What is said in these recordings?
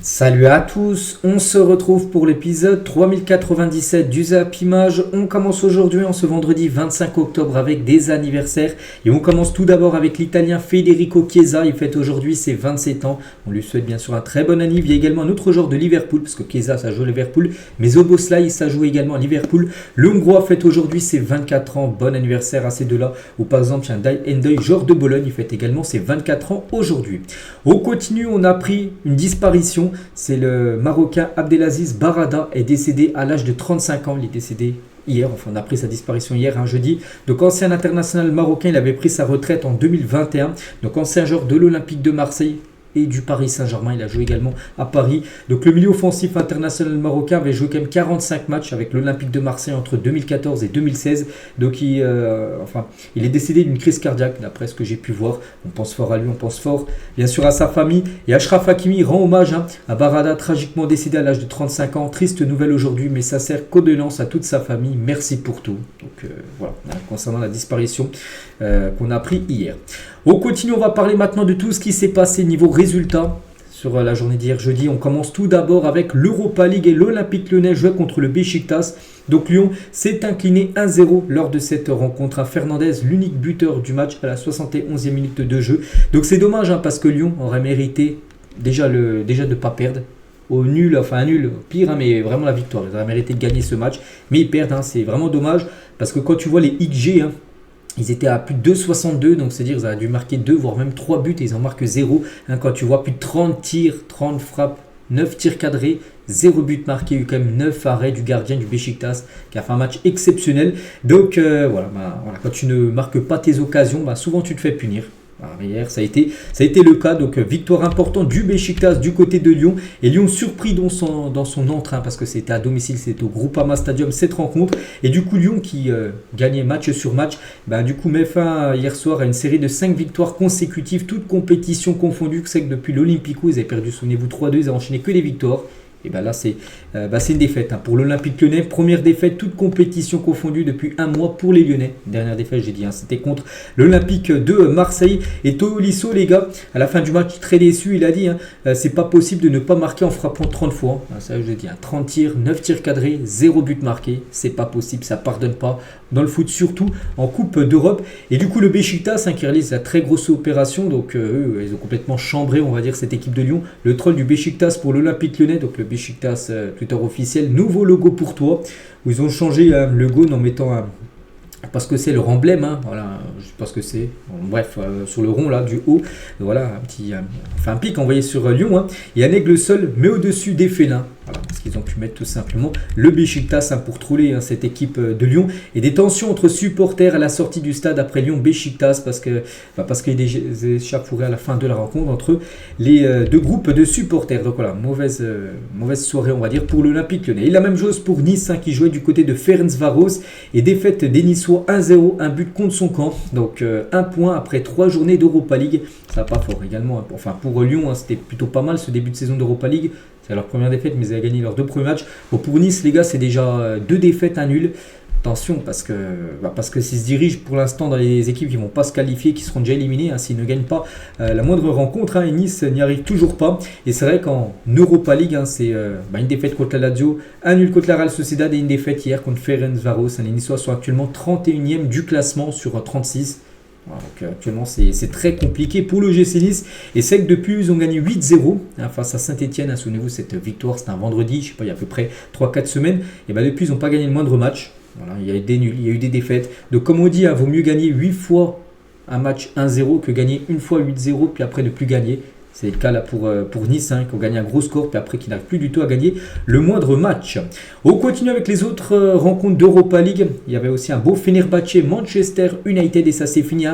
Salut à tous, on se retrouve pour l'épisode 3097 du Zap Image. On commence aujourd'hui en ce vendredi 25 octobre avec des anniversaires et on commence tout d'abord avec l'italien Federico Chiesa. Il fête aujourd'hui ses 27 ans, on lui souhaite bien sûr un très bon anniversaire. Il y a également un autre joueur de Liverpool, parce que Chiesa ça joue à Liverpool, mais Szoboszlai ça joue également à Liverpool. Le Hongrois fête aujourd'hui ses 24 ans, bon anniversaire à ces deux-là. Ou par exemple, un Ndeye, joueur de Bologne, il fête également ses 24 ans aujourd'hui. On continue, on a pris une disparition. C'est le Marocain Abdelaziz Barada, est décédé à l'âge de 35 ans. Il est décédé hier, enfin on a pris sa disparition hier, un jeudi. Donc ancien international marocain, il avait pris sa retraite en 2021. Donc ancien joueur de l'Olympique de Marseille et du Paris Saint-Germain. Il a joué également à Paris. Donc le milieu offensif international marocain avait joué quand même 45 matchs avec l'Olympique de Marseille entre 2014 et 2016. Donc il est décédé d'une crise cardiaque d'après ce que j'ai pu voir. On pense fort à lui, on pense fort bien sûr à sa famille. Et Achraf Hakimi rend hommage à Barada, tragiquement décédé à l'âge de 35 ans. Triste nouvelle aujourd'hui, mais ça sert condoléances à toute sa famille. Merci pour tout. Donc voilà, concernant la disparition qu'on a appris hier. On continue, on va parler maintenant de tout ce qui s'est passé niveau résultat sur la journée d'hier jeudi. On commence tout d'abord avec l'Europa League et l'Olympique Lyonnais jouait contre le Beşiktaş. Donc Lyon s'est incliné 1-0 lors de cette rencontre. Fernandez, l'unique buteur du match à la 71e minute de jeu. Donc c'est dommage parce que Lyon aurait mérité déjà de ne pas perdre. Au nul, enfin un nul, pire, mais vraiment la victoire. Ils auraient mérité de gagner ce match. Mais ils perdent, c'est vraiment dommage parce que quand tu vois les XG, ils étaient à plus de 2,62, donc c'est-à-dire qu'ils auraient dû marquer 2, voire même 3 buts et ils en marquent 0. Quand tu vois plus de 30 tirs, 30 frappes, 9 tirs cadrés, 0 but marqué, il y a eu quand même 9 arrêts du gardien du Beşiktaş qui a fait un match exceptionnel. Donc voilà, quand tu ne marques pas tes occasions, souvent tu te fais punir. Hier, ça a été le cas. Donc victoire importante du Beşiktaş du côté de Lyon. Et Lyon surpris dans son entrain parce que c'était à domicile, c'était au Groupama Stadium cette rencontre. Et du coup Lyon qui gagnait match sur match, du coup met fin hier soir à une série de 5 victoires consécutives, toutes compétitions confondues. C'est que depuis l'Olympico, ils avaient perdu, souvenez-vous, 3-2, ils ont enchaîné que des victoires. Et là c'est une défaite pour l'Olympique Lyonnais. Première défaite, toute compétition confondue depuis un mois pour les Lyonnais. Dernière défaite, j'ai dit, c'était contre l'Olympique de Marseille. Et Tolisso, les gars, à la fin du match, très déçu, il a dit c'est pas possible de ne pas marquer en frappant 30 fois. Ça, je dis, 30 tirs, 9 tirs cadrés, 0 but marqué. C'est pas possible, ça pardonne pas. Dans le foot, surtout en Coupe d'Europe. Et du coup, le Beşiktaş qui réalise la très grosse opération. Donc, eux, ils ont complètement chambré, on va dire, cette équipe de Lyon. Le troll du Beşiktaş pour l'Olympique Lyonnais. Donc, le Beşiktaş Twitter officiel, nouveau logo pour toi, où ils ont changé le logo en mettant parce que c'est leur emblème, voilà, je sais pas ce que c'est, bref, sur le rond là du haut, voilà, un pic envoyé sur Lyon, et un aigle seul, mais au-dessus des félins, voilà, parce qu'ils ont pu mettre tout simplement le Beşiktaş pour troller cette équipe de Lyon, et des tensions entre supporters à la sortie du stade après Lyon Beşiktaş, parce qu'il y a des échauffourées à la fin de la rencontre entre les deux groupes de supporters. Donc voilà, mauvaise soirée on va dire pour l'Olympique Lyonnais. Et la même chose pour Nice qui jouait du côté de Ferencváros et défaite des Niçois 1-0, un but contre son camp. Donc un point après 3 journées d'Europa League. Ça va pas fort également. Enfin pour Lyon, c'était plutôt pas mal ce début de saison d'Europa League. C'est leur première défaite, mais ils avaient gagné leurs 2 premiers matchs. Bon, pour Nice, les gars, c'est déjà 2 défaites, un nul. Attention, parce que s'ils se dirigent pour l'instant dans les équipes qui ne vont pas se qualifier, qui seront déjà éliminées, s'ils ne gagnent pas la moindre rencontre, et Nice n'y arrive toujours pas. Et c'est vrai qu'en Europa League, c'est une défaite contre la Lazio, un nul contre la Real Sociedad et une défaite hier contre Ferencváros. Les Niçois sont actuellement 31e du classement sur 36. Voilà, donc actuellement c'est très compliqué pour le GC Nice, et c'est que depuis ils ont gagné 8-0 face à Saint-Etienne. Souvenez-vous, cette victoire c'était un vendredi, je sais pas, il y a à peu près 3-4 semaines, et depuis ils n'ont pas gagné le moindre match. Voilà, il y a eu des nuls, il y a eu des défaites. Donc comme on dit, vaut mieux gagner 8 fois un match 1-0 que gagner une fois 8-0 puis après ne plus gagner. C'est le cas là pour Nice qui ont gagné un gros score puis après qui n'arrivent plus du tout à gagner le moindre match. On continue avec les autres rencontres d'Europa League. Il y avait aussi un beau Fenerbahçe Manchester United et ça s'est fini 1-1.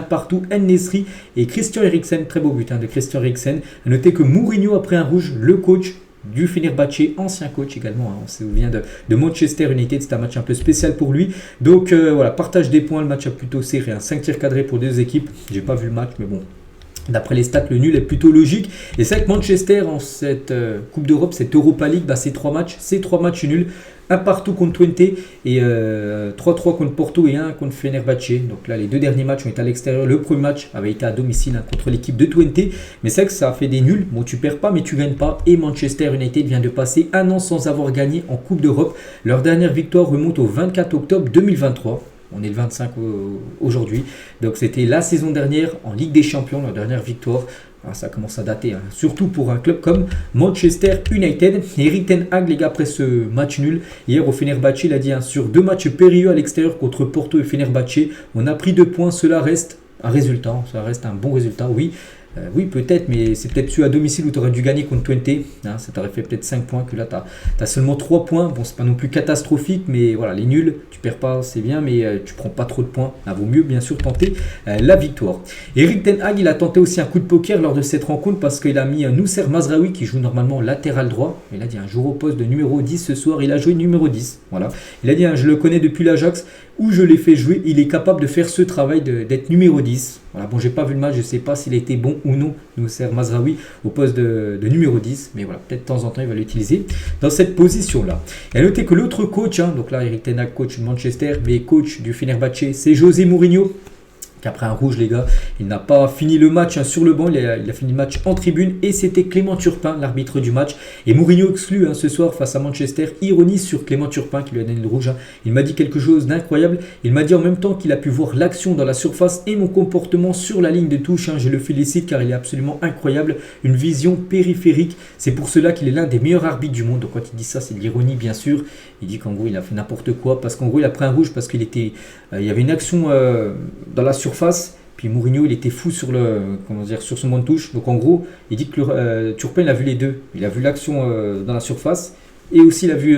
En-Nesyri et Christian Eriksen, très beau but de Christian Eriksen. A noter que Mourinho a pris un rouge, le coach du Fenerbahçe, ancien coach également, on se souvient de Manchester United, c'est un match un peu spécial pour lui. Donc voilà, partage des points, le match a plutôt serré, 5 tirs cadrés pour 2 équipes. J'ai pas vu le match mais bon, D'après les stats, le nul est plutôt logique. Et c'est vrai que Manchester, en cette Coupe d'Europe, cette Europa League, c'est 3 matchs nuls. Un partout contre Twente et 3-3 contre Porto et 1 contre Fenerbahçe. Donc là, les 2 derniers matchs ont été à l'extérieur. Le premier match avait été à domicile contre l'équipe de Twente. Mais c'est vrai que ça a fait des nuls. Bon, tu perds pas, mais tu gagnes pas. Et Manchester United vient de passer un an sans avoir gagné en Coupe d'Europe. Leur dernière victoire remonte au 24 octobre 2023. On est le 25 aujourd'hui. Donc c'était la saison dernière en Ligue des Champions, leur dernière victoire. Alors, ça commence à dater, hein. Surtout pour un club comme Manchester United. Erik ten Hag, les gars, après ce match nul, hier au Fenerbahçe, il a dit, hein, sur 2 matchs périlleux à l'extérieur contre Porto et Fenerbahçe, on a pris 2 points, cela reste un résultat, ça reste un bon résultat, oui. Oui, peut-être, mais c'est peut-être celui à domicile où tu aurais dû gagner contre Twente. Hein, ça t'aurait fait peut-être 5 points, que là, tu as seulement 3 points. Bon, c'est pas non plus catastrophique, mais voilà, les nuls, tu perds pas, c'est bien, mais tu prends pas trop de points. Il vaut mieux, bien sûr, tenter la victoire. Erik ten Hag, il a tenté aussi un coup de poker lors de cette rencontre parce qu'il a mis Noussair Mazraoui, qui joue normalement latéral droit. Il a dit, un jour au poste de numéro 10 ce soir, il a joué numéro 10. Voilà. Il a dit, hein, je le connais depuis l'Ajax, où je l'ai fait jouer, il est capable de faire ce travail d'être numéro 10. Voilà, bon, j'ai pas vu le match, je sais pas s'il a été bon ou non, Noussair Mazraoui, au poste de numéro 10, mais voilà, peut-être de temps en temps, il va l'utiliser dans cette position-là. Et à noter que l'autre coach, hein, donc là, Erik ten Hag, coach de Manchester, mais coach du Fenerbahçe, c'est José Mourinho. Qu'après un rouge, les gars, il n'a pas fini le match sur le banc, il a fini le match en tribune et c'était Clément Turpin, l'arbitre du match. Et Mourinho exclut ce soir face à Manchester, ironise sur Clément Turpin qui lui a donné le rouge. Il m'a dit quelque chose d'incroyable, il m'a dit en même temps qu'il a pu voir l'action dans la surface et mon comportement sur la ligne de touche. Je le félicite car il est absolument incroyable, une vision périphérique, c'est pour cela qu'il est l'un des meilleurs arbitres du monde. Donc quand il dit ça, c'est de l'ironie bien sûr, il dit qu'en gros il a fait n'importe quoi, parce qu'en gros il a pris un rouge parce qu'il était, il y avait une action dans la surface, puis Mourinho il était fou sur sur son banc de touche. Donc en gros il dit que Turpin il a vu les deux, il a vu l'action dans la surface et aussi il a vu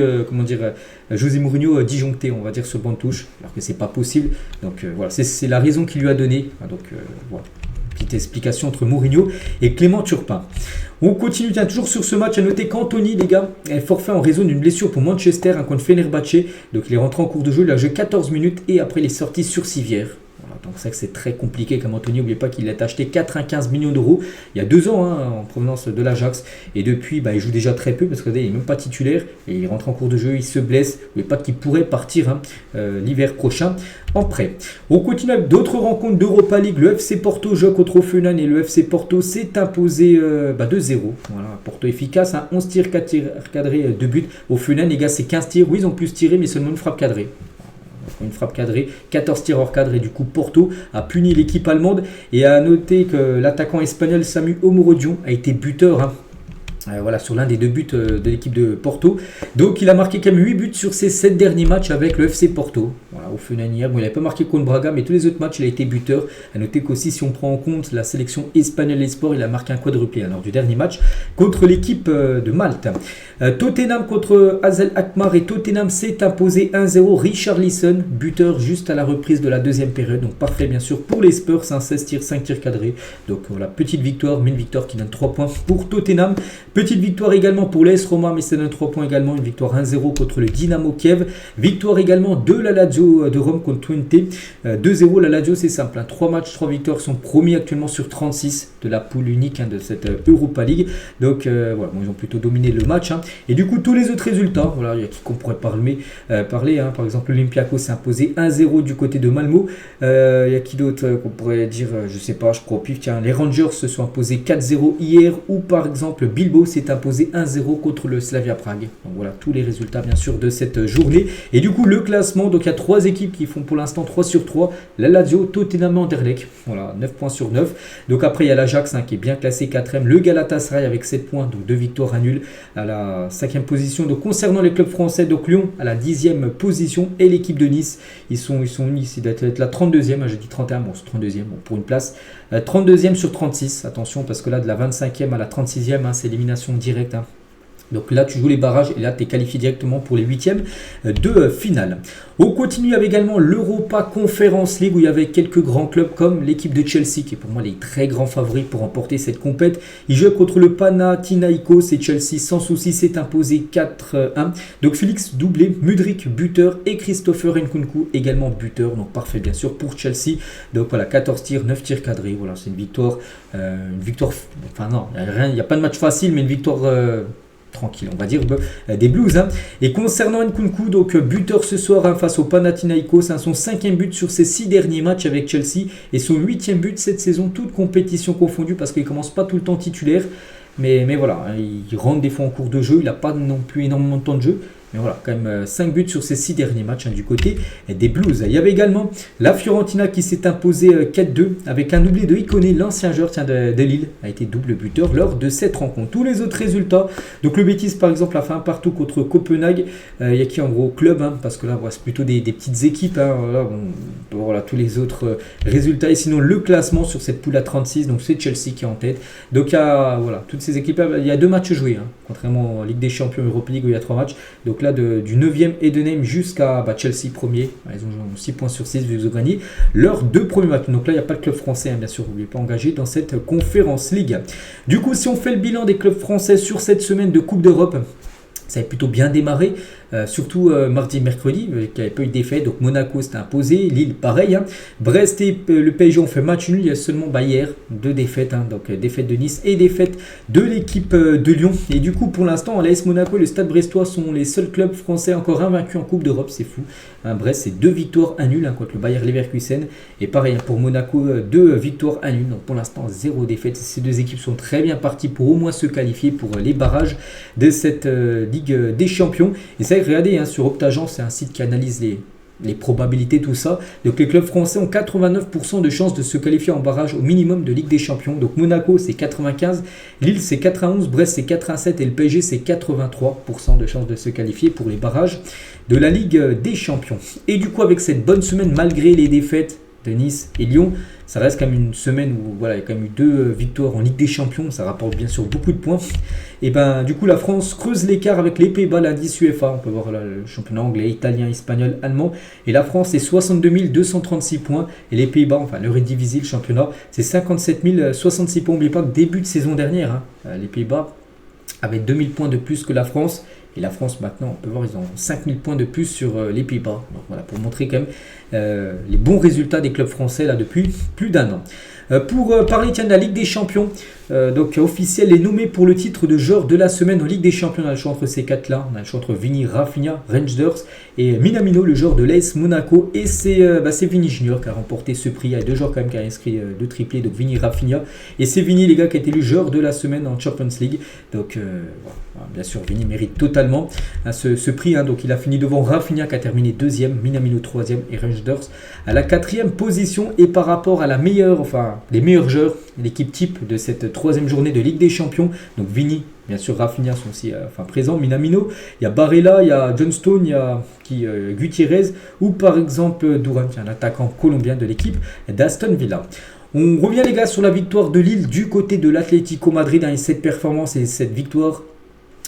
José Mourinho disjoncté, on va dire, sur le banc de touche, alors que c'est pas possible. Donc voilà, c'est la raison qu'il lui a donnée. Donc voilà, petite explication entre Mourinho et Clément Turpin. On continue, toujours sur ce match, à noter qu'Anthony, les gars, est forfait en raison d'une blessure pour Manchester contre Fenerbahçe. Donc il est rentré en cours de jeu, il a joué 14 minutes et après il est sorti sur civière. Voilà, donc c'est vrai que c'est très compliqué comme Anthony. N'oubliez pas qu'il a acheté 95 millions d'euros il y a 2 ans en provenance de l'Ajax. Et depuis, il joue déjà très peu parce qu'il n'est même pas titulaire. Et il rentre en cours de jeu, il se blesse. N'oubliez pas qu'il pourrait partir l'hiver prochain en prêt. On continue avec d'autres rencontres d'Europa League. Le FC Porto joue contre Offenheim et le FC Porto s'est imposé 2-0. Voilà, Porto efficace, 11 tirs, 4 tirs cadrés, 2 buts. Offenheim, les gars, c'est 15 tirs. Oui, ils ont plus tiré, mais seulement une frappe cadrée. Une frappe cadrée, 14 tirs hors cadre et du coup Porto a puni l'équipe allemande. Et à noter que l'attaquant espagnol Samu Omorodion a été buteur sur l'un des 2 buts de l'équipe de Porto. Donc il a marqué quand même 8 buts sur ses 7 derniers matchs avec le FC Porto. Voilà, au Offenheim hier, il n'avait pas marqué contre Braga, mais tous les autres matchs il a été buteur. À noter qu'aussi si on prend en compte la sélection espagnole des sports, il a marqué un quadruplé lors du dernier match contre l'équipe de Malte. Tottenham contre Hazel Alkmaar et Tottenham s'est imposé 1-0. Richarlison, buteur juste à la reprise de la deuxième période. Donc parfait bien sûr pour les Spurs, 16 tirs, 5 tirs cadrés. Donc voilà, petite victoire, mais une victoire qui donne 3 points pour Tottenham. Petite victoire également pour l'AS Roma, mais ça donne 3 points également. Une victoire 1-0 contre le Dynamo Kiev. Victoire également de la Lazio de Rome contre Twente. 2-0, la Lazio, c'est simple. 3 matchs, 3 victoires, sont promis actuellement sur 36 de la poule unique de cette Europa League. Donc voilà, ils ont plutôt dominé le match. Et du coup, tous les autres résultats, voilà, il y a qui qu'on pourrait parler. Par exemple, l'Olympiakos s'est imposé 1-0 du côté de Malmo. Il y a qui d'autre qu'on pourrait dire, je sais pas, je crois au pif. Tiens, les Rangers se sont imposés 4-0 hier, ou par exemple Bilbao s'est imposé 1-0 contre le Slavia Prague. Donc voilà, tous les résultats bien sûr de cette journée. Et du coup, le classement, donc il y a 3 équipes qui font pour l'instant 3 sur 3. La Lazio, Tottenham, Anderlecht. Voilà, 9 points sur 9. Donc après, il y a l'Ajax qui est bien classé 4e. Le Galatasaray avec 7 points, donc 2 victoires à nul à la 5e position. Donc concernant les clubs français, donc Lyon à la 10e position et l'équipe de Nice, ils sont unis, ils doivent être la 32e, j'ai dit 31, bon c'est 32e pour une place, 32e sur 36, attention parce que là de la 25e à la 36e, c'est élimination directe. Donc là, tu joues les barrages et là, tu es qualifié directement pour les huitièmes de finale. On continue avec également l'Europa Conference League où il y avait quelques grands clubs comme l'équipe de Chelsea qui est pour moi les très grands favoris pour remporter cette compète. Ils jouent contre le Panathinaikos et Chelsea sans souci s'est imposé 4-1. Donc Félix doublé, Mudryk buteur et Christopher Nkunku également buteur. Donc parfait bien sûr pour Chelsea. Donc voilà, 14 tirs, 9 tirs cadrés. Voilà, c'est une victoire. Enfin non, il n'y a pas de match facile mais une victoire... tranquille, on va dire, des Blues. Hein. Et concernant Nkunku, donc buteur ce soir hein, face au Panathinaikos, hein, son 5e but sur ses 6 derniers matchs avec Chelsea et son 8e but cette saison, toute compétition confondue parce qu'il ne commence pas tout le temps titulaire. Mais voilà, hein, il rentre des fois en cours de jeu, il n'a pas non plus énormément de temps de jeu. Mais voilà, quand même 5 buts sur ces 6 derniers matchs hein, du côté des Blues. Il y avait également la Fiorentina qui s'est imposée 4-2 avec un doublé de Ikoné, l'ancien joueur de Lille, a été double buteur lors de cette rencontre. Tous les autres résultats, donc le Betis par exemple a fait un partout contre Copenhague. Il y a qui en gros club, hein, parce que là c'est plutôt des petites équipes. Hein, voilà, tous les autres résultats. Et sinon le classement sur cette poule à 36, donc c'est Chelsea qui est en tête. Donc il y a voilà, toutes ces équipes, il y a 2 matchs joués, hein, contrairement en Ligue des Champions, Europa League où il y a 3 matchs. Donc là du 9e et de Nîmes jusqu'à Chelsea premier. Ils ont 6 points sur 6, ils ont gagné leurs 2 premiers matchs. Donc là il n'y a pas de club français hein, bien sûr, n'oubliez pas engagé dans cette Conference League. Du coup si on fait le bilan des clubs français sur cette semaine de Coupe d'Europe, ça a plutôt bien démarré, surtout mardi et mercredi, qui n'avait pas eu de défaite. Donc Monaco s'est imposé, Lille pareil. Hein. Brest et le PSG ont fait match nul, il y a seulement hier 2 défaites. Hein. Donc défaite de Nice et défaite de l'équipe de Lyon. Et du coup pour l'instant, l'AS Monaco et le Stade Brestois sont les seuls clubs français encore invaincus en Coupe d'Europe, c'est fou. Hein, Brest c'est 2 victoires, 1 nul hein, contre le Bayer Leverkusen. Et pareil hein, pour Monaco, 2 victoires, 1 nul. Donc pour l'instant 0 défaite. Ces 2 équipes sont très bien parties pour au moins se qualifier pour les barrages de cette Ligue des Champions. Et c'est vrai que regardez hein, sur Optagent, c'est un site qui analyse les probabilités, tout ça. Donc les clubs français ont 89% de chances de se qualifier en barrage au minimum de Ligue des Champions. Donc Monaco c'est 95, Lille c'est 91, Brest c'est 87 et le PSG c'est 83% de chances de se qualifier pour les barrages de la Ligue des Champions. Et du coup avec cette bonne semaine malgré les défaites de Nice et Lyon, ça reste quand même une semaine où voilà, il y a quand même eu 2 victoires en Ligue des Champions, ça rapporte bien sûr beaucoup de points. Et ben du coup la France creuse l'écart avec les Pays-Bas, l'indice UEFA, on peut voir là, le championnat anglais, italien, espagnol, allemand. Et la France c'est 62 236 points et les Pays-Bas, enfin le Eredivisie, le championnat, c'est 57 066 points. N'oubliez pas que début de saison dernière, hein, les Pays-Bas avaient 2000 points de plus que la France. Et la France maintenant, on peut voir, ils ont 5000 points de plus sur les Pays-Bas. Donc voilà, pour montrer quand même les bons résultats des clubs français là depuis plus d'1 an. Pour parler tiens, de la Ligue des Champions, donc officiel est nommé pour le titre de joueur de la semaine en Ligue des Champions. On a le choix entre ces 4 là, on a le choix entre Vini, Rafinha, Rangers et Minamino, le joueur de l'AS Monaco. Et c'est Vini Junior qui a remporté ce prix. Il y a 2 joueurs quand même qui ont inscrit 2 triplés, donc Vini, Rafinha. Et c'est Vini les gars qui a été élu joueur de la semaine en Champions League. Donc voilà, bien sûr Vini mérite totalement ce prix. Hein. Donc il a fini devant Rafinha qui a terminé 2e, Minamino 3e et Rangers à la 4e position. Et par rapport à la meilleure, enfin les meilleurs joueurs, l'équipe type de cette 3e journée de Ligue des Champions, donc Vini, bien sûr Rafinha sont aussi présents, Minamino, il y a Barella, il y a Johnstone, il y a Gutiérrez ou par exemple Duran, qui est un attaquant colombien de l'équipe d'Aston Villa. On revient les gars sur la victoire de Lille du côté de l'Atlético Madrid, hein, et cette performance et cette victoire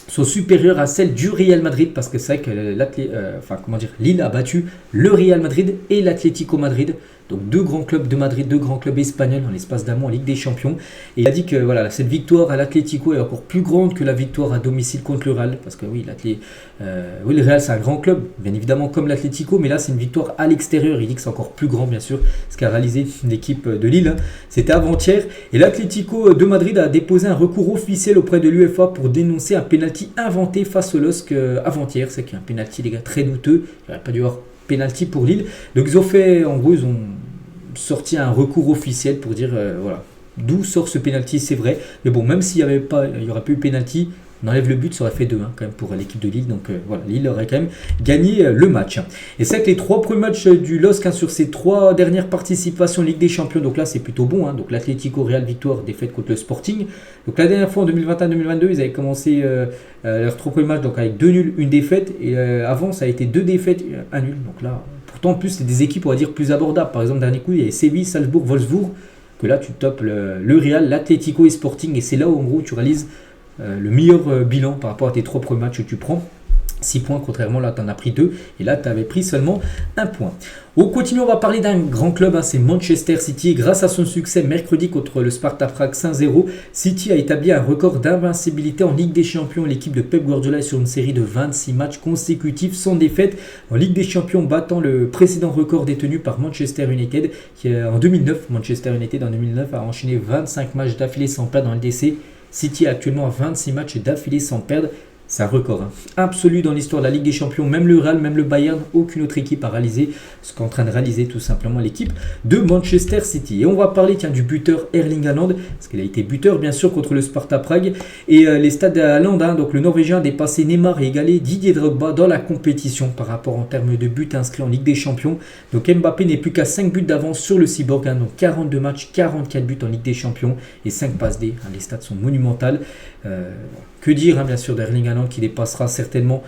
sont supérieures à celle du Real Madrid parce que c'est vrai que Lille a battu le Real Madrid et l'Atlético Madrid. Donc 2 grands clubs de Madrid, 2 grands clubs espagnols dans l'espace d'un mois en Ligue des Champions. Et il a dit que voilà, cette victoire à l'Atlético est encore plus grande que la victoire à domicile contre le Real. Parce que oui, le Real c'est un grand club, bien évidemment comme l'Atlético, mais là c'est une victoire à l'extérieur. Il dit que c'est encore plus grand bien sûr, ce qu'a réalisé l'équipe de Lille. C'était avant-hier. Et l'Atlético de Madrid a déposé un recours officiel auprès de l'UEFA pour dénoncer un pénalty inventé face au LOSC avant-hier. C'est qu'un pénalty les gars très douteux. Il n'aurait pas dû avoir pénalty pour Lille. Donc ils ont sorti un recours officiel pour dire voilà d'où sort ce pénalty, c'est vrai. Mais bon, même s'il n'y aurait pas eu pénalty, on enlève le but, ça aurait fait 2-1 quand même pour l'équipe de Lille. Donc voilà, Lille aurait quand même gagné le match. Et c'est que les 3 premiers matchs du LOSC sur ces 3 dernières participations en Ligue des Champions, donc là c'est plutôt bon. Hein. Donc l'Atlético, Real, victoire, défaite contre le Sporting. Donc la dernière fois en 2021-2022, ils avaient commencé leurs 3 premiers matchs donc avec 2 nuls, 1 défaite. Et avant ça a été 2 défaites, 1 nul. Donc là, pourtant en plus c'est des équipes on va dire plus abordables. Par exemple, dernier coup il y avait Séville, Salzbourg, Wolfsburg. Que là tu topes le Real, l'Atlético et Sporting. Et c'est là où en gros tu réalises le meilleur bilan par rapport à tes 3 premiers matchs que tu prends. 6 points, contrairement là tu en as pris 2 et là tu avais pris seulement 1 point. On continue, on va parler d'un grand club, c'est Manchester City. Et grâce à son succès mercredi contre le Sparta Prague 5-0, City a établi un record d'invincibilité en Ligue des Champions. L'équipe de Pep Guardiola est sur une série de 26 matchs consécutifs sans défaite en Ligue des Champions, battant le précédent record détenu par Manchester United qui en 2009. Manchester United en 2009 a enchaîné 25 matchs d'affilée sans perdre en LDC. City est actuellement à 26 matchs d'affilée sans perdre. C'est un record absolu dans l'histoire de la Ligue des Champions. Même le Real, même le Bayern, aucune autre équipe a réalisé ce qu'est en train de réaliser tout simplement l'équipe de Manchester City. Et on va parler du buteur Erling Haaland, parce qu'il a été buteur bien sûr contre le Sparta Prague. Et les stades Haaland, donc le Norvégien a dépassé Neymar et égalé Didier Drogba dans la compétition par rapport en termes de buts inscrits en Ligue des Champions. Donc Mbappé n'est plus qu'à 5 buts d'avance sur le Cyborg, donc 42 matchs, 44 buts en Ligue des Champions et 5 passes D. Les stats sont monumentales. Que dire bien sûr d'Erling Haaland qui dépassera certainement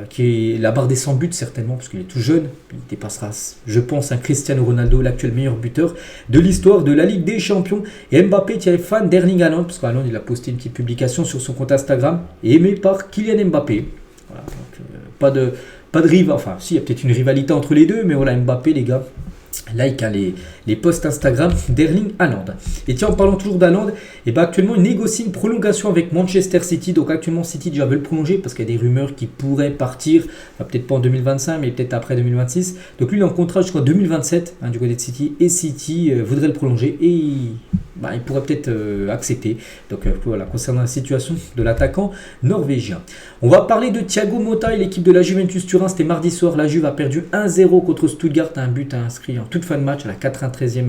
qui est la barre des 100 buts certainement parce qu'il est tout jeune. Il dépassera, je pense, un Cristiano Ronaldo, l'actuel meilleur buteur de l'histoire de la Ligue des Champions. Et Mbappé qui est fan d'Erling Haaland parce qu'Haaland il a posté une petite publication sur son compte Instagram et aimé par Kylian Mbappé. Voilà, donc, pas de rival, enfin si il y a peut-être une rivalité entre les deux, mais voilà, Mbappé les gars. Like les posts Instagram d'Erling Haaland. Et tiens, en parlant toujours d'Haaland, et actuellement il négocie une prolongation avec Manchester City. Donc actuellement City déjà veut le prolonger parce qu'il y a des rumeurs qui pourraient partir, peut-être pas en 2025 mais peut-être après 2026. Donc lui il est en contrat jusqu'en 2027 du côté de City et City voudrait le prolonger et il pourrait peut-être accepter. Donc voilà, concernant la situation de l'attaquant norvégien. On va parler de Thiago Motta et l'équipe de la Juventus Turin. C'était mardi soir, la Juve a perdu 1-0 contre Stuttgart, un but inscrit en toute fin de match à la 93e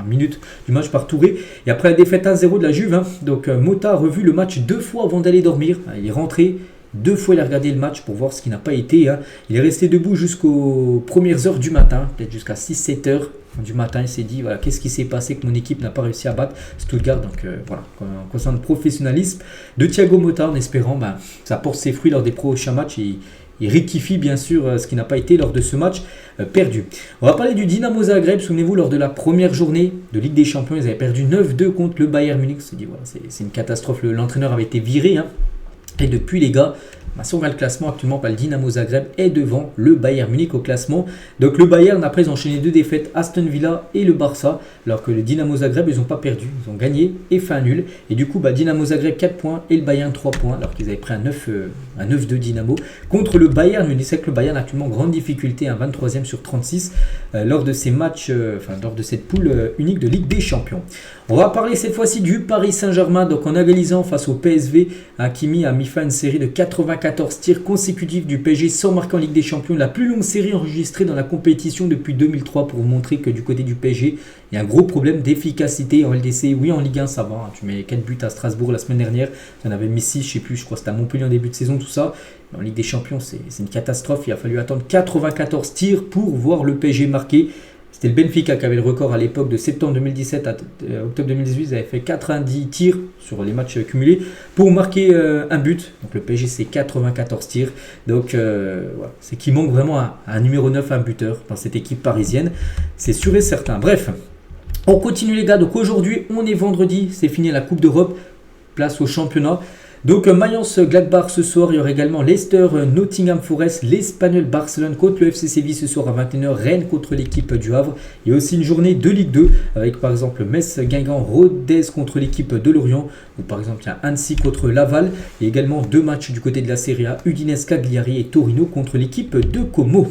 minute du match par Touré. Et après la défaite 1-0 de la Juve, donc Motta a revu le match 2 fois avant d'aller dormir. Il est rentré 2 fois, il a regardé le match pour voir ce qui n'a pas été. Il est resté debout jusqu'aux premières heures du matin, peut-être jusqu'à 6-7 heures du matin. Il s'est dit, voilà, qu'est-ce qui s'est passé que mon équipe n'a pas réussi à battre Stuttgart. Donc voilà, concernant le professionnalisme de Thiago Motta, en espérant ça porte ses fruits lors des prochains matchs. Il rectifie bien sûr ce qui n'a pas été lors de ce match perdu. On va parler du Dynamo Zagreb. Souvenez-vous, lors de la première journée de Ligue des Champions, ils avaient perdu 9-2 contre le Bayern Munich. On s'est dit, voilà, c'est une catastrophe. L'entraîneur avait été viré. Et depuis les gars, si on regarde le classement actuellement, le Dynamo Zagreb est devant le Bayern Munich au classement. Donc le Bayern, après ils ont enchaîné 2 défaites, Aston Villa et le Barça, alors que le Dynamo Zagreb, ils n'ont pas perdu, ils ont gagné et fait un nul. Et du coup, Dynamo Zagreb 4 points et le Bayern 3 points, alors qu'ils avaient pris un 9-2 Dynamo contre le Bayern Munich. C'est que le Bayern a actuellement grande difficulté, un 23e sur 36 lors de ces matchs, lors de cette poule unique de Ligue des Champions. On va parler cette fois-ci du Paris Saint-Germain. Donc en égalisant face au PSV, Hakimi a mis fin à une série de 94 tirs consécutifs du PSG sans marquer en Ligue des Champions. La plus longue série enregistrée dans la compétition depuis 2003 pour vous montrer que du côté du PSG, il y a un gros problème d'efficacité en LDC. Oui, en Ligue 1, ça va. Tu mets 4 buts à Strasbourg la semaine dernière. Tu en avais mis 6, je sais plus, je crois que c'était à Montpellier en début de saison, tout ça. En Ligue des Champions, c'est une catastrophe. Il a fallu attendre 94 tirs pour voir le PSG marquer. C'était le Benfica qui avait le record à l'époque de septembre 2017 à octobre 2018. Ils avaient fait 90 tirs sur les matchs cumulés pour marquer un but. Donc le PSG, c'est 94 tirs. Donc voilà, c'est qu'il manque vraiment un numéro 9, un buteur dans cette équipe parisienne. C'est sûr et certain. Bref, on continue les gars. Donc aujourd'hui, on est vendredi. C'est fini la Coupe d'Europe. Place au championnat. Donc Mayence-Gladbach ce soir, il y aura également Leicester-Nottingham Forest, l'Espagnol Barcelone contre le FC Séville ce soir à 21h, Rennes contre l'équipe du Havre. Il y a aussi une journée de Ligue 2 avec par exemple Metz-Guingamp, Rodez contre l'équipe de Lorient, ou par exemple il y a Annecy contre Laval. Il y a également 2 matchs du côté de la Serie A, Udinese-Cagliari et Torino contre l'équipe de Como.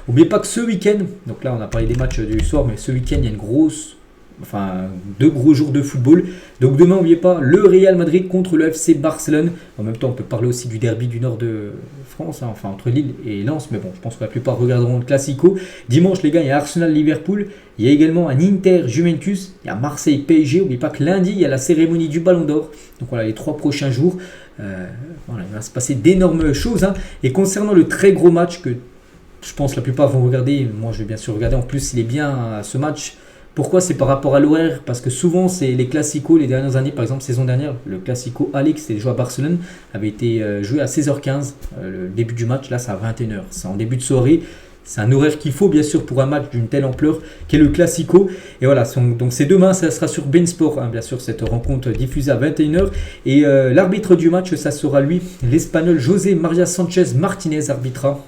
N'oubliez pas que ce week-end, donc là on a parlé des matchs du soir, mais ce week-end il y a 2 gros jours de football. Donc demain, n'oubliez pas le Real Madrid contre le FC Barcelone. En même temps, on peut parler aussi du derby du nord de France, entre Lille et Lens. Mais bon, je pense que la plupart regarderont le Classico. Dimanche, les gars, il y a Arsenal-Liverpool. Il y a également un Inter-Juventus. Il y a Marseille-PSG. N'oubliez pas que lundi, il y a la cérémonie du Ballon d'Or. Donc voilà, les 3 prochains jours. Il va se passer d'énormes choses. Et concernant le très gros match que je pense la plupart vont regarder, moi je vais bien sûr regarder. En plus, il est bien ce match. Pourquoi? C'est par rapport à l'horaire, parce que souvent c'est les classicos, les dernières années, par exemple saison dernière, le classico Alex, c'était joué à Barcelone, avait été joué à 16h15, le début du match, là c'est à 21h, c'est en début de soirée, C'est un horaire qu'il faut bien sûr pour un match d'une telle ampleur qu'est le Classico. Et voilà, donc c'est demain, ça sera sur Bein Sport, hein, bien sûr, cette rencontre diffusée à 21h. Et l'arbitre du match, ça sera lui, l'Espagnol José María Sánchez Martínez, arbitrera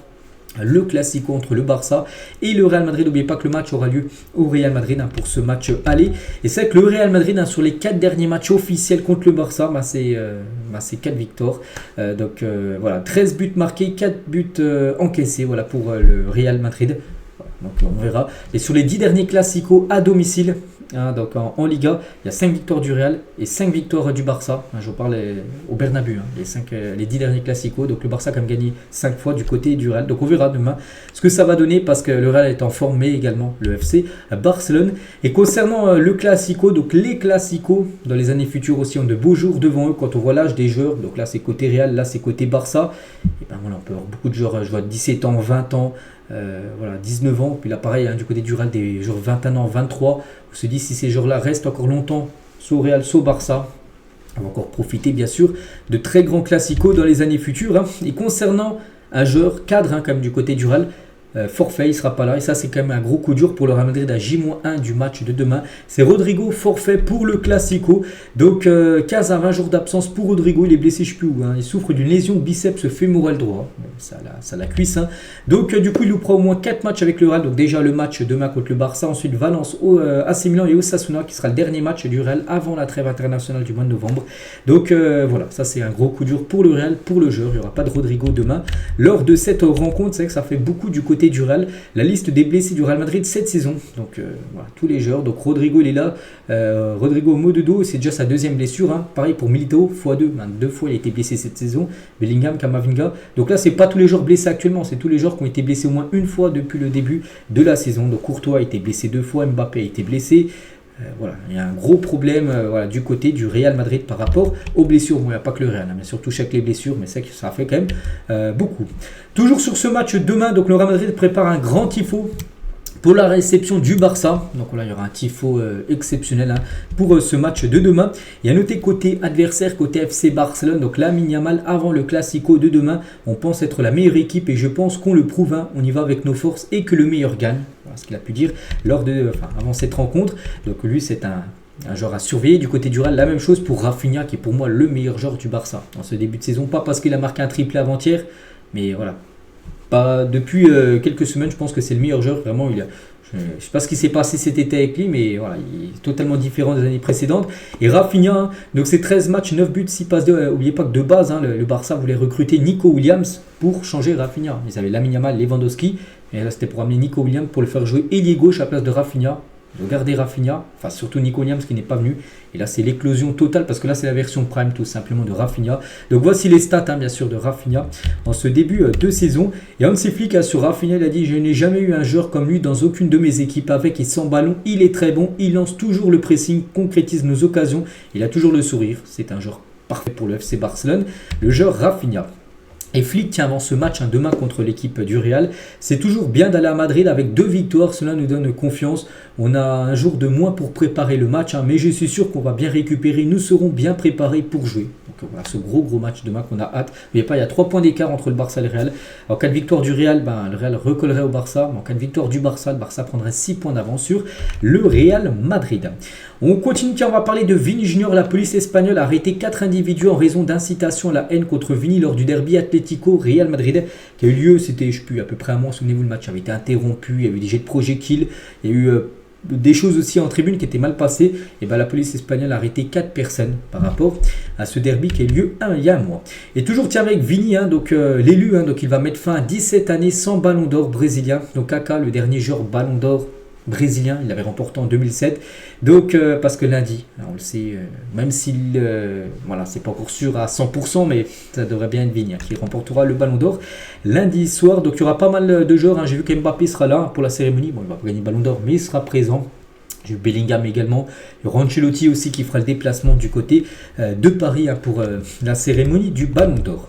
le Classico entre le Barça et le Real Madrid. N'oubliez pas que le match aura lieu au Real Madrid, hein, pour ce match aller. Et c'est vrai que le Real Madrid, hein, sur les 4 derniers matchs officiels contre le Barça, c'est 4 victoires. Donc voilà, 13 buts marqués, 4 buts encaissés, voilà, pour le Real Madrid. Donc on verra. Et sur les 10 derniers Classicos à domicile, hein, donc en Liga, il y a 5 victoires du Real et 5 victoires du Barça. Hein, je parle au Bernabéu, hein, les 10 derniers Classicos. Donc le Barça a quand même gagné 5 fois du côté du Real. Donc on verra demain ce que ça va donner, parce que le Real est en forme, mais également le FC Barcelone. Et concernant le Classico, donc les Classicos dans les années futures aussi ont de beaux jours devant eux quand on voit l'âge des joueurs. Donc là c'est côté Real, là c'est côté Barça. Et ben voilà, on peut avoir beaucoup de joueurs, je vois 17 ans, 20 ans. Voilà, 19 ans, puis là pareil, hein, du côté du Real, des joueurs 21 ans, 23. On se dit, si ces joueurs-là restent encore longtemps, soit au Real, soit au Barça, on va encore profiter bien sûr de très grands classicos dans les années futures, hein. Et concernant un joueur cadre, hein, quand même du côté du Real, forfait, il sera pas là, et ça c'est quand même un gros coup dur pour le Real Madrid à J-1 du match de demain. C'est Rodrigo, forfait pour le Classico. Donc 15 à 20 jours d'absence pour Rodrigo. Il est blessé, je ne sais plus où, hein. Il souffre d'une lésion biceps fémoral droit, ça la cuisse, hein. Donc du coup il nous prend au moins 4 matchs avec le Real. Donc déjà le match demain contre le Barça, ensuite Valence, AC Milan et Osasuna, qui sera le dernier match du Real avant la trêve internationale du mois de novembre. Donc voilà, ça c'est un gros coup dur pour le Real, pour le joueur. Il n'y aura pas de Rodrigo demain lors de cette rencontre. C'est vrai que ça fait beaucoup du côté du Real. La liste des blessés du Real Madrid cette saison, donc voilà, tous les joueurs. Donc Rodrigo il est là, Rodrigo mot de dos, c'est déjà sa deuxième blessure, hein. Pareil pour Militao, x2, hein, 2 fois il a été blessé cette saison. Bellingham, Camavinga, donc là c'est pas tous les joueurs blessés actuellement, c'est tous les joueurs qui ont été blessés au moins une fois depuis le début de la saison. Donc Courtois a été blessé 2 fois, Mbappé a été blessé. Voilà, il y a un gros problème voilà, du côté du Real Madrid par rapport aux blessures. Bon, il n'y a pas que le Real, hein, mais surtout chaque les blessures, mais c'est que ça fait quand même beaucoup. Toujours sur ce match demain, donc le Real Madrid prépare un grand tifo pour la réception du Barça. Donc là il y aura un tifo exceptionnel, hein, pour ce match de demain. Et à noter côté adversaire, côté FC Barcelone, donc Lamine Yamal avant le Classico de demain, on pense être la meilleure équipe et je pense qu'on le prouve, hein. On y va avec nos forces et que le meilleur gagne. Voilà ce qu'il a pu dire avant cette rencontre. Donc lui c'est un joueur à surveiller. Du côté du Real, la même chose pour Rafinha, qui est pour moi le meilleur joueur du Barça en ce début de saison. Pas parce qu'il a marqué un triplé avant-hier, mais voilà, pas depuis quelques semaines, je pense que c'est le meilleur joueur. Vraiment, je ne sais pas ce qui s'est passé cet été avec lui, mais voilà, il est totalement différent des années précédentes. Et Rafinha, hein, donc c'est 13 matchs, 9 buts, 6 passes. N'oubliez pas que de base, hein, le Barça voulait recruter Nico Williams pour changer Rafinha. Ils avaient Lamine Yamal, Lewandowski, et là c'était pour amener Nico Williams pour le faire jouer ailier gauche à la place de Rafinha. De garder Rafinha, enfin surtout Nico Williams qui n'est pas venu. Et là c'est l'éclosion totale, parce que là c'est la version prime tout simplement de Rafinha. Donc voici les stats, hein, bien sûr, de Rafinha en ce début de saison. Et Hansi Flick, sur Rafinha, il a dit: je n'ai jamais eu un joueur comme lui dans aucune de mes équipes. Avec et sans ballon, il est très bon, il lance toujours le pressing, concrétise nos occasions, il a toujours le sourire. C'est un joueur parfait pour le FC Barcelone, le joueur Rafinha. Et Flick tient avant ce match, hein, demain contre l'équipe du Real. C'est toujours bien d'aller à Madrid avec 2 victoires, cela nous donne confiance. On a un jour de moins pour préparer le match, hein, mais je suis sûr qu'on va bien récupérer. Nous serons bien préparés pour jouer. Donc voilà, ce gros match demain qu'on a hâte. Il y a 3 points d'écart entre le Barça et le Real. En cas de victoire du Real, le Real recollerait au Barça. En cas de victoire du Barça, le Barça prendrait 6 points d'avance sur le Real Madrid. On continue, on va parler de Vini Junior. La police espagnole a arrêté 4 individus en raison d'incitation à la haine contre Vini lors du derby Atlético Real Madrid qui a eu lieu, c'était à peu près un mois. Souvenez-vous, le match avait été interrompu, il y a eu des jets de projectiles, il y a eu des choses aussi en tribune qui étaient mal passées. Et la police espagnole a arrêté 4 personnes par rapport à ce derby qui a eu lieu il y a un mois. Et toujours avec Vini, hein, donc l'élu, hein, donc il va mettre fin à 17 années sans ballon d'or brésilien. Donc Kaká, le dernier joueur ballon d'or brésilien, il l'avait remporté en 2007. Donc parce que lundi, on le sait, même s'il voilà, c'est pas encore sûr à 100%, mais ça devrait bien être Vini, hein, qui remportera le ballon d'or lundi soir. Donc il y aura pas mal de joueurs, hein. J'ai vu qu'Mbappé sera là pour la cérémonie. Bon, il va pas gagner le ballon d'or, mais il sera présent. J'ai vu Bellingham également. Il y aura Ancelotti aussi qui fera le déplacement du côté de Paris, hein, pour la cérémonie du ballon d'or.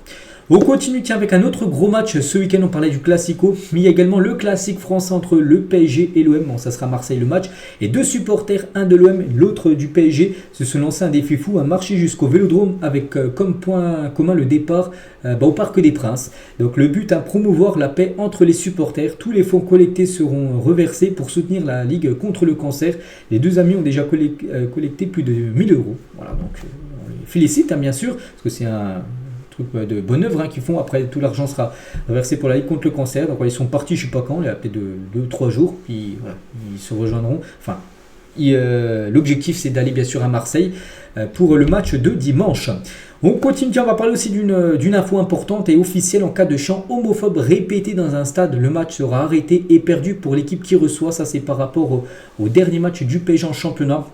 On continue tiens, avec un autre gros match. Ce week-end, on parlait du Classico, mais il y a également le classique français entre le PSG et l'OM. Bon, ça sera Marseille le match. Et deux supporters, un de l'OM, l'autre du PSG, se sont lancés un défi fou à marcher jusqu'au Vélodrome avec comme point commun le départ au Parc des Princes. Donc le but à promouvoir la paix entre les supporters. Tous les fonds collectés seront reversés pour soutenir la Ligue contre le cancer. Les deux amis ont déjà collecté plus de 1000 euros. Voilà, donc on les félicite bien sûr, parce que c'est un de bonne œuvre qu'ils font. Après, tout l'argent sera versé pour la Ligue contre le cancer. Donc ils sont partis, je ne sais pas quand, il y a peut-être 2-3 jours, puis voilà, ils se rejoindront. Enfin, l'objectif c'est d'aller bien sûr à Marseille pour le match de dimanche. On continue, on va parler aussi d'une info importante et officielle. En cas de chant homophobe répété dans un stade, le match sera arrêté et perdu pour l'équipe qui reçoit. Ça c'est par rapport au dernier match du PSG en championnat.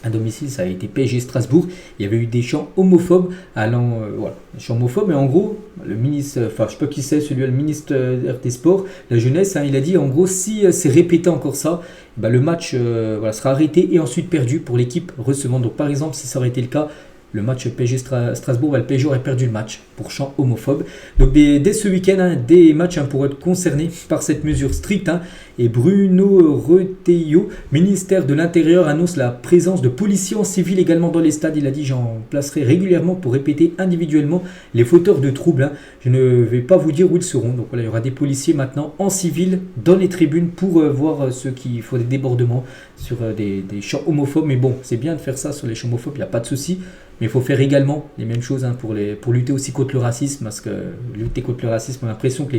À domicile, ça a été PSG Strasbourg. Il y avait eu des chants homophobes des chants homophobes. Et en gros, le ministre, je sais pas qui c'est, le ministre des Sports, la jeunesse, il a dit en gros, si c'est répété encore ça, le match sera arrêté et ensuite perdu pour l'équipe recevant. Donc par exemple, si ça aurait été le cas, le match PSG Strasbourg, le PSG aurait perdu le match pour chant homophobe. Donc dès ce week-end, des matchs pourraient être concernés par cette mesure stricte. Et Bruno Retailleau, ministère de l'Intérieur, annonce la présence de policiers en civil également dans les stades. Il a dit: j'en placerai régulièrement pour répéter individuellement les fauteurs de troubles. Je ne vais pas vous dire où ils seront. Donc voilà, il y aura des policiers maintenant en civil dans les tribunes pour voir ceux qui font des débordements sur des chants homophobes. Mais bon, c'est bien de faire ça sur les chants homophobes, il n'y a pas de souci. Mais il faut faire également les mêmes choses pour lutter aussi contre le racisme, parce que lutter contre le racisme, on a l'impression que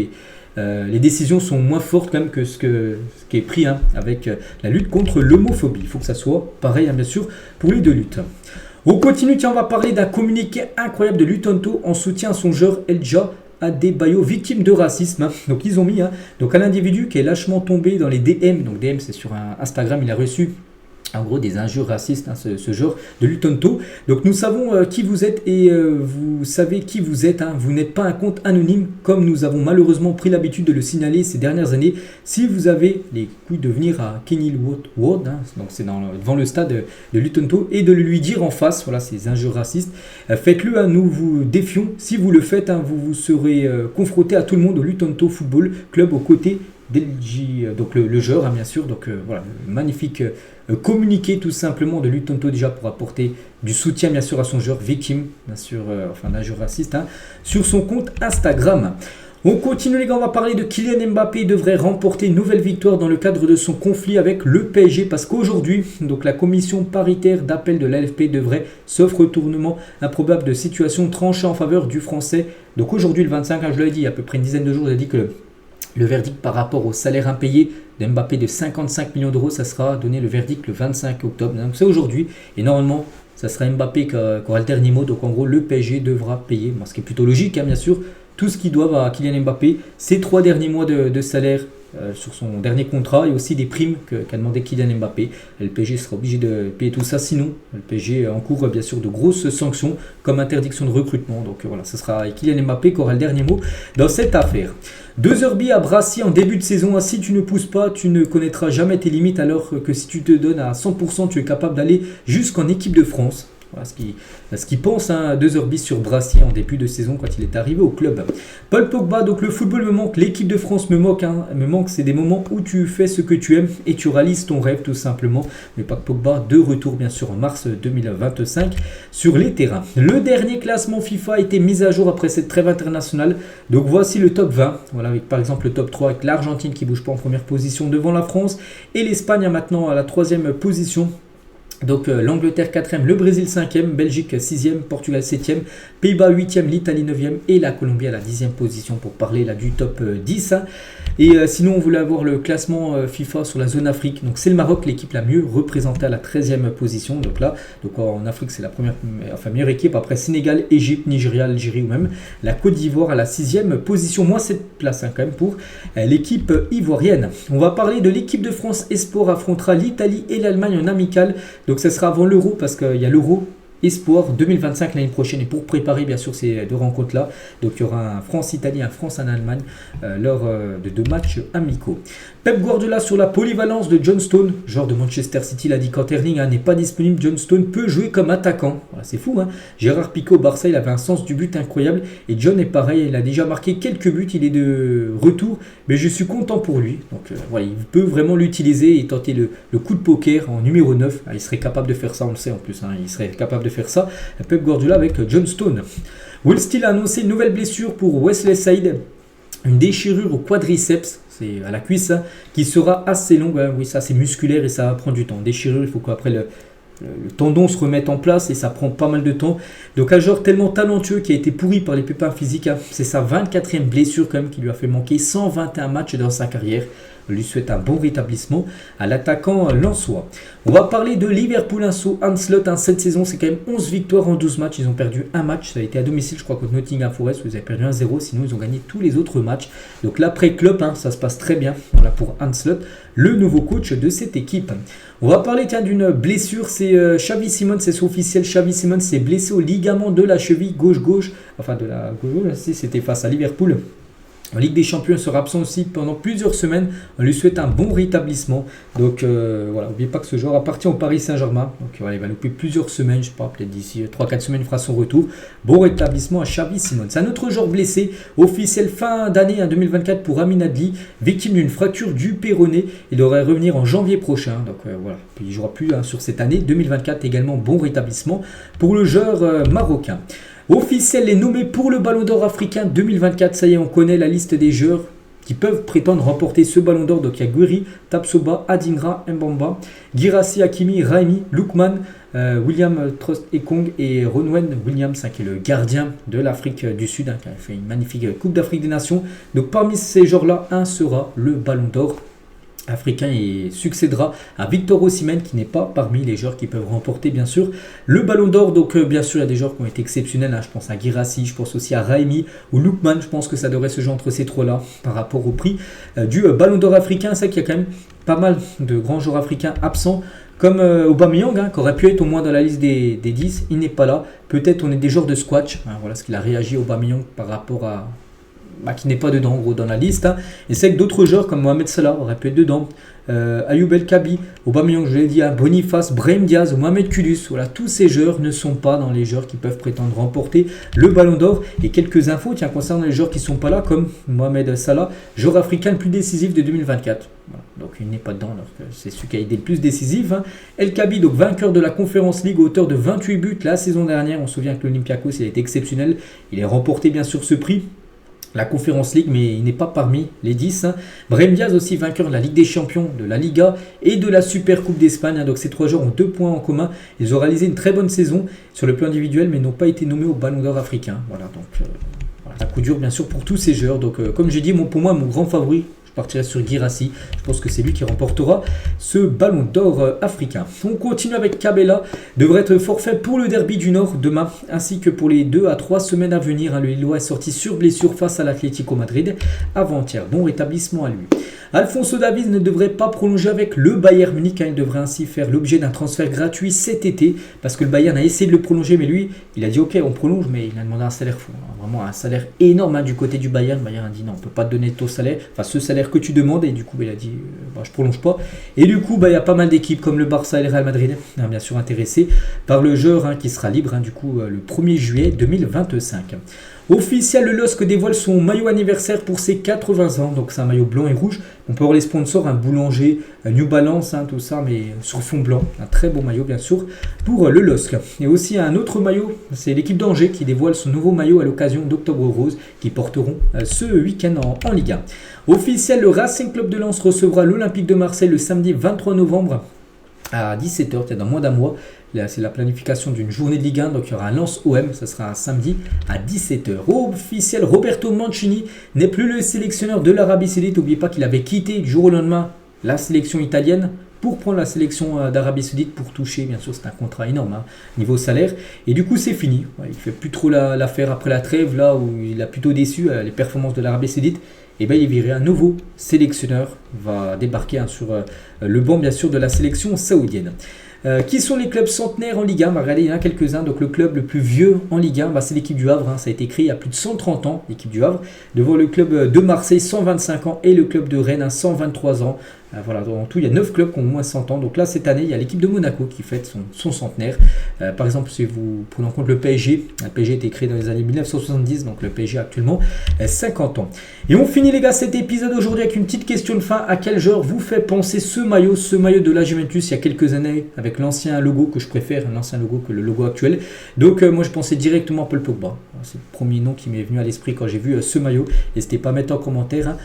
les décisions sont moins fortes quand même que ce qui est pris avec la lutte contre l'homophobie. Il faut que ça soit pareil bien sûr pour les deux luttes. On continue, on va parler d'un communiqué incroyable de Lutonto en soutien à son joueur Elja Adebayo, victime de racisme. Donc ils ont mis donc un individu qui est lâchement tombé dans les DM. Donc DM c'est sur Instagram, il a reçu en gros des injures racistes, ce genre de Lutonto. Donc nous savons qui vous êtes et vous savez qui vous êtes. Vous n'êtes pas un compte anonyme comme nous avons malheureusement pris l'habitude de le signaler ces dernières années. Si vous avez les couilles de venir à Kenilworth Ward, donc c'est devant le stade de Lutonto, et de lui dire en face, voilà, ces injures racistes, faites-le, nous vous défions. Si vous le faites, vous serez confronté à tout le monde au Lutonto Football Club aux côtés d'LG, donc le joueur bien sûr. Donc voilà, magnifique communiqué tout simplement de Lutonto déjà pour apporter du soutien bien sûr à son joueur victime bien sûr d'injures racistes sur son compte Instagram. On continue les gars, on va parler de Kylian Mbappé. Il devrait remporter une nouvelle victoire dans le cadre de son conflit avec le PSG, parce qu'aujourd'hui, donc la commission paritaire d'appel de l'AFP devrait, sauf retournement improbable de situation, trancher en faveur du français. Donc aujourd'hui le 25, je l'avais dit il y a à peu près une dizaine de jours, j'ai dit que le verdict par rapport au salaire impayé de Mbappé de 55 millions d'euros, ça sera donné le verdict le 25 octobre. Donc c'est aujourd'hui et normalement ça sera Mbappé qui aura le dernier mot. Donc en gros le PSG devra payer, ce qui est plutôt logique bien sûr, tout ce qu'ils doivent à Kylian Mbappé, ces 3 derniers mois de salaire sur son dernier contrat et aussi des primes qu'a demandé Kylian Mbappé. Le PSG sera obligé de payer tout ça, sinon le PSG encourt bien sûr de grosses sanctions comme interdiction de recrutement. Donc voilà, ce sera Kylian Mbappé qui aura le dernier mot dans cette affaire. 2h à Brassy en début de saison. Si tu ne pousses pas, tu ne connaîtras jamais tes limites, alors que si tu te donnes à 100%, tu es capable d'aller jusqu'en équipe de France. Voilà ce qu'il pense 2h sur Brassy en début de saison quand il est arrivé au club. Paul Pogba, donc le football me manque, l'équipe de France me manque, c'est des moments où tu fais ce que tu aimes et tu réalises ton rêve tout simplement. Mais Paul Pogba de retour bien sûr en mars 2025 sur les terrains. Le dernier classement FIFA a été mis à jour après cette trêve internationale. Donc voici le top 20, voilà, avec par exemple le top 3 avec l'Argentine qui bouge pas en première position devant la France et l'Espagne maintenant à la 3e position. Donc l'Angleterre 4e, le Brésil 5e, Belgique 6e, Portugal 7e, Pays-Bas 8e, l'Italie 9e et la Colombie à la 10e position pour parler là du top 10. Et sinon on voulait avoir le classement FIFA sur la zone Afrique. Donc c'est le Maroc, l'équipe la mieux représentée à la 13e position. Donc là, en Afrique c'est la meilleure équipe. Après Sénégal, Égypte, Nigeria, Algérie ou même la Côte d'Ivoire à la 6e position. Moins cette place quand même pour l'équipe ivoirienne. On va parler de l'équipe de France Esport affrontera l'Italie et l'Allemagne en amical. Donc ça sera avant l'Euro parce qu'il y a l'Euro Espoir 2025 l'année prochaine. Et pour préparer bien sûr ces deux rencontres-là, donc il y aura un France-Italie, un France-Allemagne lors de 2 matchs amicaux. Pep Guardiola sur la polyvalence de John Stone, joueur de Manchester City, l'a dit quand Erling n'est pas disponible, John Stone peut jouer comme attaquant. Voilà, c'est fou, hein. Gérard Piqué au Barça, il avait un sens du but incroyable. Et John est pareil, il a déjà marqué quelques buts, il est de retour, mais je suis content pour lui. Donc voilà, il peut vraiment l'utiliser et tenter le coup de poker en numéro 9. Il serait capable de faire ça, on le sait en plus, hein. Il serait capable de faire ça. Pep Guardiola avec John Stone. Will Steele a annoncé une nouvelle blessure pour Wesley Saïd, une déchirure au quadriceps. C'est à la cuisse, hein, qui sera assez longue. Hein. Oui, ça c'est musculaire et ça prend du temps. Déchirure, il faut qu'après le tendon se remette en place et ça prend pas mal de temps. Donc un joueur tellement talentueux qui a été pourri par les pépins physiques, hein. C'est sa 24e blessure quand même qui lui a fait manquer 121 matchs dans sa carrière. On lui souhaite un bon rétablissement à l'attaquant lensois. On va parler de Liverpool, Arne Slot, cette saison c'est quand même 11 victoires en 12 matchs. Ils ont perdu un match, ça a été à domicile je crois contre Nottingham Forest, vous avez perdu 1-0, sinon ils ont gagné tous les autres matchs. Donc l'après-club, hein, ça se passe très bien. Voilà pour Arne Slot, le nouveau coach de cette équipe. On va parler d'une blessure, c'est Xavi Simons, c'est officiel, Xavi Simons s'est blessé au ligament de la cheville gauche-gauche, enfin de la gauche-gauche, c'était face à Liverpool. En Ligue des Champions, il sera absent aussi pendant plusieurs semaines. On lui souhaite un bon rétablissement. Donc voilà, n'oubliez pas que ce joueur appartient au Paris Saint-Germain. Donc voilà, il va louper plusieurs semaines, je sais pas, peut-être d'ici 3-4 semaines, il fera son retour. Bon rétablissement à Xavi Simons. Un autre joueur blessé, officiel fin d'année 2024 pour Amin Adli, victime d'une fracture du péroné. Il devrait revenir en janvier prochain. Donc voilà, puis il ne jouera plus sur cette année 2024. Également, bon rétablissement pour le joueur marocain. Officiel est nommé pour le Ballon d'Or africain 2024. Ça y est, on connaît la liste des joueurs qui peuvent prétendre remporter ce Ballon d'Or. Donc il y a Guiri, Tapsoba, Adingra, Mbamba, Guirassy, Hakimi, Raimi, Lookman, William Troost-Ekong et Ronwen Williams, qui est le gardien de l'Afrique du Sud, qui a fait une magnifique Coupe d'Afrique des Nations. Donc parmi ces joueurs-là, un sera le Ballon d'Or africain et succédera à Victor Osimhen qui n'est pas parmi les joueurs qui peuvent remporter bien sûr le Ballon d'Or. Donc bien sûr il y a des joueurs qui ont été exceptionnels, hein. Je pense à Guirassy, je pense aussi à Raimi ou Lookman. Je pense que ça devrait se jouer entre ces trois-là par rapport au prix du Ballon d'Or africain. C'est qu'il y a quand même pas mal de grands joueurs africains absents comme Aubameyang, hein, qui aurait pu être au moins dans la liste des 10. Il n'est pas là. Peut-être on est des joueurs de squash, hein, voilà ce qu'il a réagi Aubameyang par rapport à... qui n'est pas dedans en gros dans la liste, hein. Et c'est que d'autres joueurs comme Mohamed Salah auraient pu être dedans, Ayoub El Kabi, Aubameyang, je l'ai dit, hein, Boniface, Brahim Diaz, Mohamed Kudus. Voilà, tous ces joueurs ne sont pas dans les joueurs qui peuvent prétendre remporter le Ballon d'Or. Et quelques infos concernant les joueurs qui ne sont pas là, comme Mohamed Salah, joueur africain le plus décisif de 2024. Voilà, donc il n'est pas dedans, alors que c'est celui qui a été le plus décisif, hein. El Kabi, donc vainqueur de la Conference League, auteur de 28 buts la saison dernière. On se souvient que l'Olympiakos il a été exceptionnel. Il a remporté bien sûr ce prix, la Conference League, mais il n'est pas parmi les 10. Hein. Brahim Diaz aussi vainqueur de la Ligue des Champions, de la Liga et de la Super Coupe d'Espagne. Hein. Donc ces trois joueurs ont 2 points en commun. Ils ont réalisé une très bonne saison sur le plan individuel, mais n'ont pas été nommés au Ballon d'Or africain. Voilà, donc voilà, un coup dur bien sûr pour tous ces joueurs. Donc comme j'ai dit, pour moi mon grand favori, je partirai sur Guirassy. Je pense que c'est lui qui remportera ce Ballon d'Or africain. On continue avec Cabella. Devrait être forfait pour le derby du Nord demain, ainsi que pour les 2 à 3 semaines à venir. Le Lillois est sorti sur blessure face à l'Atlético Madrid avant-hier. Bon rétablissement à lui. Alphonso Davies ne devrait pas prolonger avec le Bayern Munich. Il devrait ainsi faire l'objet d'un transfert gratuit cet été, parce que le Bayern a essayé de le prolonger, mais lui, il a dit ok, on prolonge, mais il a demandé un salaire fou. Vraiment un salaire énorme du côté du Bayern. Le Bayern a dit non, on ne peut pas te donner ton salaire, enfin ce salaire que tu demandes, et du coup il a dit je prolonge pas. Et du coup il y a pas mal d'équipes comme le Barça et le Real Madrid bien sûr intéressés par le joueur qui sera libre du coup le 1er juillet 2025. Officiel, le LOSC dévoile son maillot anniversaire pour ses 80 ans. Donc c'est un maillot blanc et rouge. On peut avoir les sponsors, un Boulanger, un New Balance, tout ça, mais sur fond blanc. Un très beau maillot bien sûr pour le LOSC. Et aussi un autre maillot, c'est l'équipe d'Angers qui dévoile son nouveau maillot à l'occasion d'Octobre Rose qui porteront ce week-end en Ligue 1. Officiel, le Racing Club de Lens recevra l'Olympique de Marseille le samedi 23 novembre à 17h, c'est dans moins d'un mois. Là, c'est la planification d'une journée de Ligue 1, donc il y aura un Lens OM, ça sera un samedi à 17h. Officiel, Roberto Mancini n'est plus le sélectionneur de l'Arabie Saoudite. N'oubliez pas qu'il avait quitté du jour au lendemain la sélection italienne pour prendre la sélection d'Arabie Saoudite pour toucher, bien sûr c'est un contrat énorme niveau salaire, et du coup c'est fini. Il ne fait plus trop l'affaire après la trêve, là où il a plutôt déçu les performances de l'Arabie Saoudite. Et bien il est viré, un nouveau sélectionneur va débarquer sur le banc bien sûr de la sélection saoudienne. Qui sont les clubs centenaires en Ligue 1? Regardez, il y en a quelques-uns. Donc le club le plus vieux en Ligue 1, c'est l'équipe du Havre. Ça a été créé il y a plus de 130 ans, l'équipe du Havre. Devant le club de Marseille, 125 ans. Et le club de Rennes, 123 ans. Voilà, en tout, il y a 9 clubs qui ont au moins 100 ans. Donc là, cette année, il y a l'équipe de Monaco qui fête son centenaire. Par exemple, si vous prenez en compte le PSG a été créé dans les années 1970. Donc le PSG a actuellement 50 ans. Et on finit, les gars, cet épisode aujourd'hui avec une petite question de fin. À quel joueur vous fait penser ce maillot de la Juventus il y a quelques années, avec l'ancien logo que je préfère, l'ancien logo que le logo actuel. Donc moi, je pensais directement à Paul Pogba. C'est le premier nom qui m'est venu à l'esprit quand j'ai vu ce maillot. N'hésitez pas à mettre en commentaire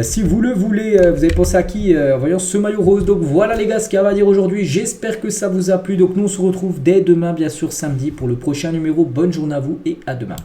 si vous le voulez. Vous avez pensé à qui en voyant ce maillot rose? Donc voilà, les gars, ce qu'il y a à dire aujourd'hui. J'espère que ça vous a plu. Donc nous, on se retrouve dès demain, bien sûr, samedi, pour le prochain numéro. Bonne journée à vous et à demain.